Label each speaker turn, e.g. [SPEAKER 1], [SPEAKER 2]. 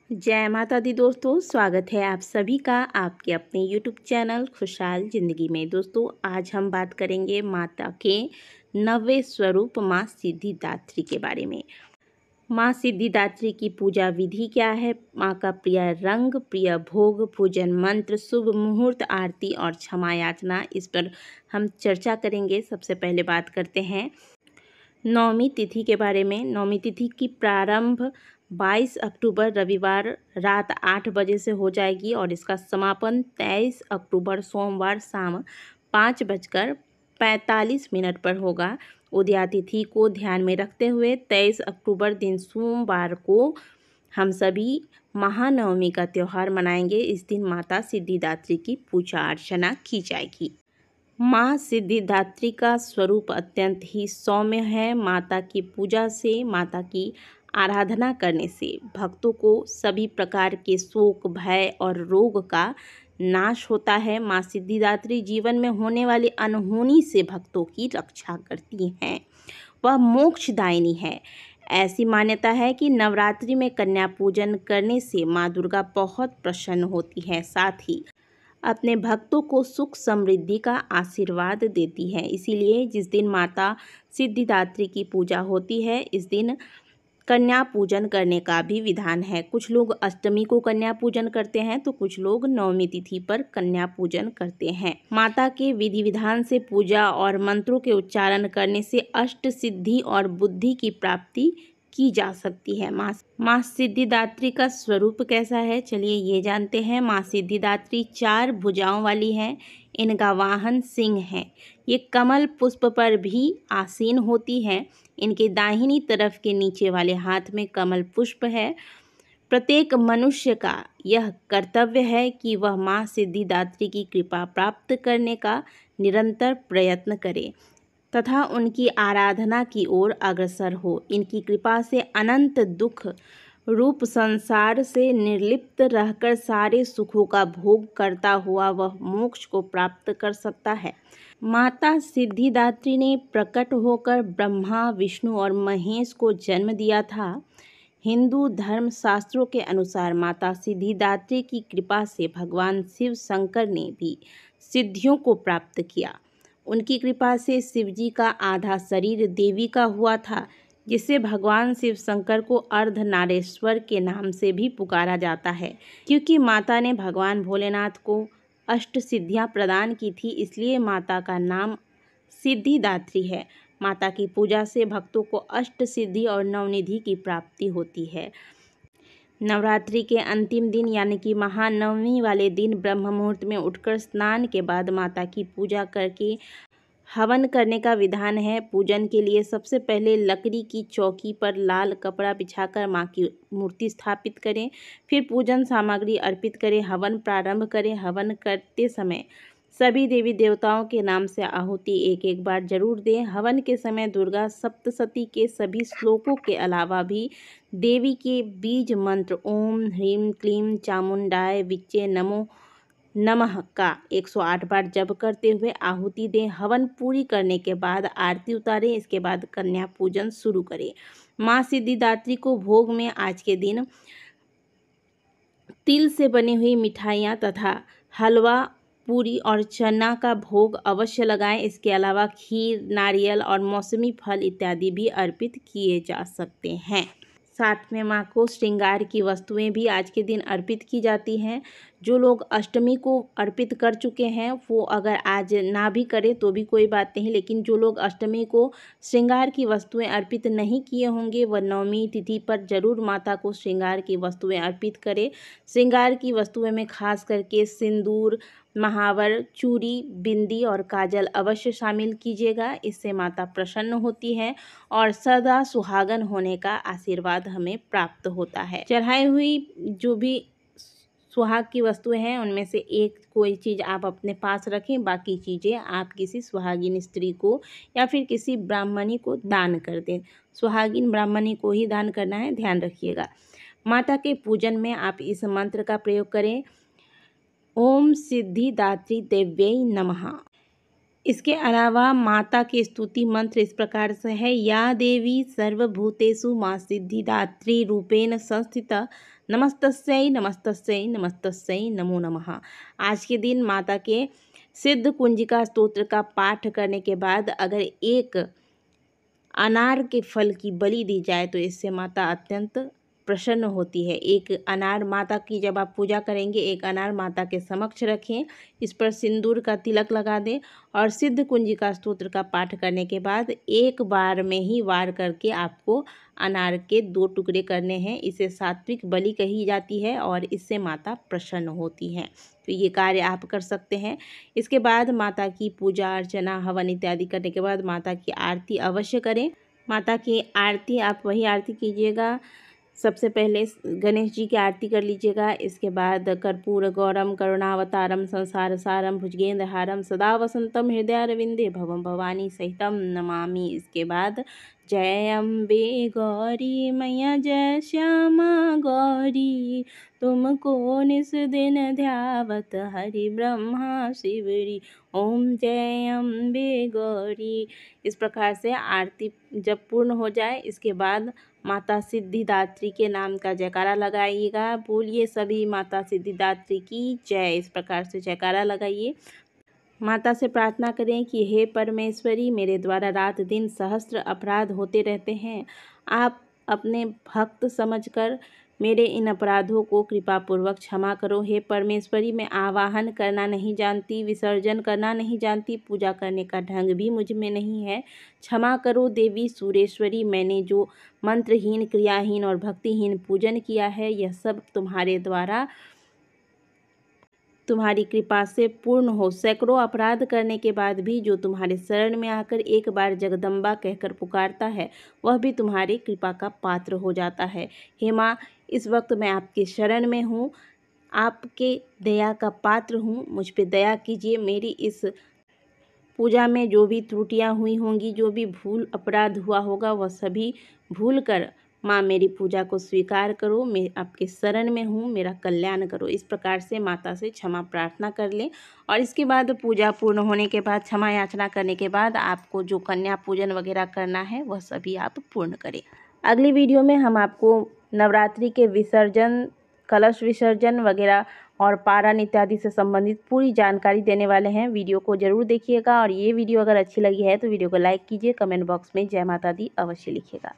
[SPEAKER 1] जय माता दी दोस्तों, स्वागत है आप सभी का आपके अपने यूट्यूब चैनल खुशहाल ज़िंदगी में। दोस्तों, आज हम बात करेंगे माता के 9वें स्वरूप माँ सिद्धिदात्री के बारे में। माँ सिद्धिदात्री की पूजा विधि क्या है, माँ का प्रिय रंग, प्रिय भोग, पूजन मंत्र, शुभ मुहूर्त, आरती और क्षमा याचना, इस पर हम चर्चा करेंगे। सबसे पहले बात करते हैं नवमी तिथि के बारे में। नवमी तिथि की प्रारंभ 22 अक्टूबर रविवार रात 8 बजे से हो जाएगी और इसका समापन 23 अक्टूबर सोमवार शाम 5:45 पर होगा। उदया तिथि को ध्यान में रखते हुए 23 अक्टूबर दिन सोमवार को हम सभी महानवमी का त्यौहार मनाएंगे। इस दिन माता सिद्धिदात्री की पूजा अर्चना की जाएगी। माँ सिद्धिदात्री का स्वरूप अत्यंत ही सौम्य है। माता की पूजा से, माता की आराधना करने से भक्तों को सभी प्रकार के शोक, भय और रोग का नाश होता है। माँ सिद्धिदात्री जीवन में होने वाली अनहोनी से भक्तों की रक्षा करती हैं। वह मोक्षदायिनी है। ऐसी मान्यता है कि नवरात्रि में कन्या पूजन करने से माँ दुर्गा बहुत प्रसन्न होती है, साथ ही अपने भक्तों को सुख समृद्धि का आशीर्वाद देती है। इसीलिए जिस दिन माता सिद्धिदात्री की पूजा होती है, इस दिन कन्या पूजन करने का भी विधान है। कुछ लोग अष्टमी को कन्या पूजन करते हैं तो कुछ लोग नवमी तिथि पर कन्या पूजन करते हैं। माता के विधि विधान से पूजा और मंत्रों के उच्चारण करने से अष्ट सिद्धि और बुद्धि की प्राप्ति की जा सकती है। माँ सिद्धिदात्री का स्वरूप कैसा है, चलिए ये जानते हैं। माँ सिद्धिदात्री 4 भुजाओं वाली है। इनका वाहन सिंह है। ये कमल पुष्प पर भी आसीन होती है। इनके दाहिनी तरफ के नीचे वाले हाथ में कमल पुष्प है। प्रत्येक मनुष्य का यह कर्तव्य है कि वह माँ सिद्धिदात्री की कृपा प्राप्त करने का निरंतर प्रयत्न करे तथा उनकी आराधना की ओर अग्रसर हो। इनकी कृपा से अनंत दुख रूप संसार से निर्लिप्त रहकर सारे सुखों का भोग करता हुआ वह मोक्ष को प्राप्त कर सकता है। माता सिद्धिदात्री ने प्रकट होकर ब्रह्मा, विष्णु और महेश को जन्म दिया था। हिंदू धर्म शास्त्रों के अनुसार माता सिद्धिदात्री की कृपा से भगवान शिव शंकर ने भी सिद्धियों को प्राप्त किया। उनकी कृपा से शिवजी का आधा शरीर देवी का हुआ था, जिससे भगवान शिव शंकर को अर्धनारेश्वर के नाम से भी पुकारा जाता है। क्योंकि माता ने भगवान भोलेनाथ को अष्ट सिद्धियां प्रदान की थी, इसलिए माता का नाम सिद्धिदात्री है। माता की पूजा से भक्तों को अष्ट सिद्धि और नवनिधि की प्राप्ति होती है। नवरात्रि के अंतिम दिन यानी कि महानवमी वाले दिन ब्रह्म मुहूर्त में उठकर स्नान के बाद माता की पूजा करके हवन करने का विधान है। पूजन के लिए सबसे पहले लकड़ी की चौकी पर लाल कपड़ा बिछाकर माँ की मूर्ति स्थापित करें। फिर पूजन सामग्री अर्पित करें, हवन प्रारंभ करें। हवन करते समय सभी देवी देवताओं के नाम से आहुति एक एक बार जरूर दें। हवन के समय दुर्गा सप्तशती के सभी श्लोकों के अलावा भी देवी के बीज मंत्र ओम ह्रीं क्लीं चामुंडाय विच्चे नमो नमः का 108 बार जप करते हुए आहुति दें। हवन पूरी करने के बाद आरती उतारें। इसके बाद कन्या पूजन शुरू करें। माँ सिद्धिदात्री को भोग में आज के दिन तिल से बनी हुई मिठाइयाँ तथा हलवा, पूरी और चना का भोग अवश्य लगाएं। इसके अलावा खीर, नारियल और मौसमी फल इत्यादि भी अर्पित किए जा सकते हैं। साथ में माँ को श्रृंगार की वस्तुएं भी आज के दिन अर्पित की जाती हैं। जो लोग अष्टमी को अर्पित कर चुके हैं वो अगर आज ना भी करें तो भी कोई बात नहीं, लेकिन जो लोग अष्टमी को श्रृंगार की वस्तुएं अर्पित नहीं किए होंगे वह नवमी तिथि पर जरूर माता को श्रृंगार की वस्तुएं अर्पित करें। श्रृंगार की वस्तुएं में खास करके सिंदूर, महावर, चूड़ी, बिंदी और काजल अवश्य शामिल कीजिएगा। इससे माता प्रसन्न होती है और सदा सुहागन होने का आशीर्वाद हमें प्राप्त होता है। चढ़ाई हुई जो भी सुहाग की वस्तुएं हैं उनमें से एक कोई चीज़ आप अपने पास रखें, बाकी चीज़ें आप किसी सुहागिन स्त्री को या फिर किसी ब्राह्मणी को दान कर दें। सुहागिन ब्राह्मणी को ही दान करना है, ध्यान रखिएगा। माता के पूजन में आप इस मंत्र का प्रयोग करें, ओम सिद्धिदात्री देव्यै नमः। इसके अलावा माता की स्तुति मंत्र इस प्रकार से है। या देवी सर्वभूतेषु मां सिद्धिदात्री रूपेण संस्थिता नमस्तस्यै नमस्तस्यै नमस्तस्यै नमो नमः। आज के दिन माता के सिद्ध कुंजिका स्तोत्र का पाठ करने के बाद अगर एक अनार के फल की बलि दी जाए तो इससे माता अत्यंत प्रसन्न होती है। एक अनार माता की जब आप पूजा करेंगे, एक अनार माता के समक्ष रखें, इस पर सिंदूर का तिलक लगा दें और सिद्ध कुंजिका स्तोत्र का पाठ करने के बाद एक बार में ही वार करके आपको अनार के 2 टुकड़े करने हैं। इसे सात्विक बलि कही जाती है और इससे माता प्रसन्न होती हैं। तो ये कार्य आप कर सकते हैं। इसके बाद माता की पूजा अर्चना हवन इत्यादि करने के बाद माता की आरती अवश्य करें। माता की आरती आप वही आरती कीजिएगा, सबसे पहले गणेश जी की आरती कर लीजिएगा। इसके बाद कर्पूर गौरम करुणावतारम संसार सारम भुजगेंद्रहारम सदा वसंतम हृदयारविंदे भवम भवानी सहितम नमामि। इसके बाद जय अम्बे गौरी मैया जय श्यामा गौरी, तुमको निस दिन ध्यावत हरि ब्रह्मा शिवरी, ओम जय अम्बे गौरी। इस प्रकार से आरती जब पूर्ण हो जाए इसके बाद माता सिद्धिदात्री के नाम का जयकारा लगाइएगा। बोलिए सभी माता सिद्धिदात्री की जय। इस प्रकार से जयकारा लगाइए। माता से प्रार्थना करें कि हे परमेश्वरी, मेरे द्वारा रात दिन सहस्त्र अपराध होते रहते हैं। आप अपने भक्त समझकर मेरे इन अपराधों को कृपापूर्वक क्षमा करो। हे परमेश्वरी, मैं आवाहन करना नहीं जानती, विसर्जन करना नहीं जानती, पूजा करने का ढंग भी मुझ में नहीं है। क्षमा करो देवी सुरेश्वरी, मैंने जो मंत्रहीन, क्रियाहीन और भक्तिहीन पूजन किया है यह सब तुम्हारे द्वारा तुम्हारी कृपा से पूर्ण हो। सैकड़ों अपराध करने के बाद भी जो तुम्हारे शरण में आकर एक बार जगदम्बा कहकर पुकारता है वह भी तुम्हारी कृपा का पात्र हो जाता है। हे माँ, इस वक्त मैं आपके शरण में हूँ, आपके दया का पात्र हूँ, मुझ पे दया कीजिए। मेरी इस पूजा में जो भी त्रुटियां हुई होंगी, जो भी भूल अपराध हुआ होगा वह सभी भूल कर माँ मेरी पूजा को स्वीकार करो। मैं आपके शरण में हूँ, मेरा कल्याण करो। इस प्रकार से माता से क्षमा प्रार्थना कर लें और इसके बाद पूजा पूर्ण होने के बाद, क्षमा याचना करने के बाद आपको जो कन्या पूजन वगैरह करना है वह सभी आप पूर्ण करें। अगली वीडियो में हम आपको नवरात्रि के विसर्जन, कलश विसर्जन वगैरह और पारण इत्यादि से संबंधित पूरी जानकारी देने वाले हैं। वीडियो को जरूर देखिएगा और ये वीडियो अगर अच्छी लगी है तो वीडियो को लाइक कीजिए, कमेंट बॉक्स में जय माता दी अवश्य लिखिएगा।